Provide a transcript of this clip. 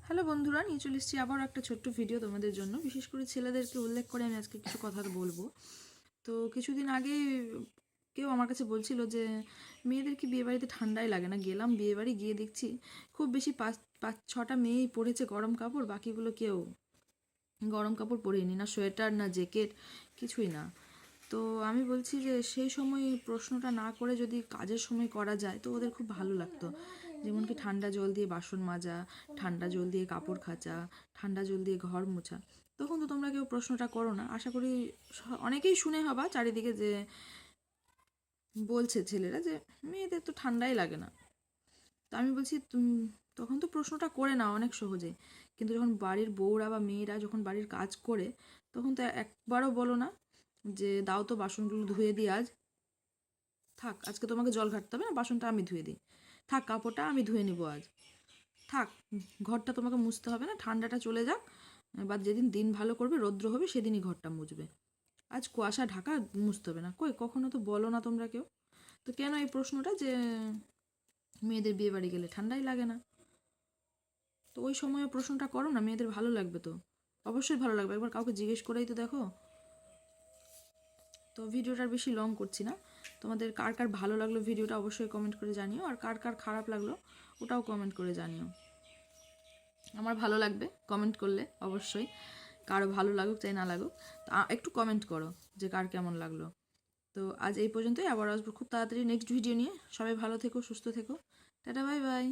Hello বন্ধুরা, নিয়ে চলে এসেছি আবার একটা ছোট্ট ভিডিও তোমাদের জন্য। বিশেষ করে ছেলেদেরকে উল্লেখ করে আমি আজকে কিছু কথা বলবো। তো কিছুদিন আগে কেউ আমার কাছে বলছিল যে মেয়েদের কি বিয়েবাড়িতে ঠান্ডাই লাগে না। গেলাম বিয়েবাড়ি, গিয়ে দেখছি খুব বেশি পাঁচ পাঁচ ছটা মেয়েই পরেছে গরম কাপড়, বাকিগুলো কেউ গরম কাপড় পরেনি, না সোয়েটার না জ্যাকেট, কিছুই না। তো আমি বলছি যে সেই সময় প্রশ্নটা না করে যদি কাজের সময় করা যায় তো ওদের খুব ভালো লাগতো। যেমন কি ঠান্ডা জল দিয়ে বাসন মাজা, ঠান্ডা জল দিয়ে কাপড় কাচা, ঠান্ডা জল দিয়ে ঘর মোছা। তখন তো তোমরা কেউ প্রশ্নটা করো না। আশা করি অনেকেই শুনে হবা চারিদিকে যে বলছে ছেলেরা যে মেয়েদের তো ঠান্ডাই লাগে না। তো আমি বলছি তখন তো প্রশ্নটা করে নাও অনেক সহজে, কিন্তু যখন বাড়ির বউরা বা মেয়েরা যখন বাড়ির কাজ করে তখন তো একবারও বলো না যে দাও তো বাসনগুলো ধুয়ে দিই, আজ থাক, আজকে তোমাকে জল ঘাটতে হবে না, বাসনটা আমি ধুয়ে দিই, থাক কাপড়টা আমি ধুয়ে নিব আজ, থাক ঘরটা তোমাকে মুছতে হবে না, ঠান্ডাটা চলে যাক, বা যেদিন দিন ভালো করবে রৌদ্র হবে সেদিনই ঘরটা মুছবে, আজ কুয়াশা ঢাকা, মুছতে হবে না। কই কখনো তো বলো না তোমরা কেউ। তো কেন এই প্রশ্নটা যে মেয়েদের বিয়ে বাড়ি গেলে ঠান্ডাই লাগে না? তো ওই সময় প্রশ্নটা করো না, মেয়েদের ভালো লাগবে তো, অবশ্যই ভালো লাগবে, একবার কাউকে জিজ্ঞেস করেই তো দেখো। তো ভিডিওটা আর বেশি লং করছি না। তোমাদের কার কার ভালো লাগলো ভিডিওটা অবশ্যই কমেন্ট করে জানিও, আর কার কার খারাপ লাগলো ওটাও কমেন্ট করে জানিও। আমার ভালো লাগবে কমেন্ট করলে অবশ্যই, কারো ভালো লাগুক চাই না লাগুক, তা একটু কমেন্ট করো যে কার কেমন লাগলো। তো আজ এই পর্যন্তই, আবার আসবো খুব তাড়াতাড়ি নেক্সট ভিডিও নিয়ে। সবাই ভালো থেকো, সুস্থ থেকো, টাটা, বাই বাই।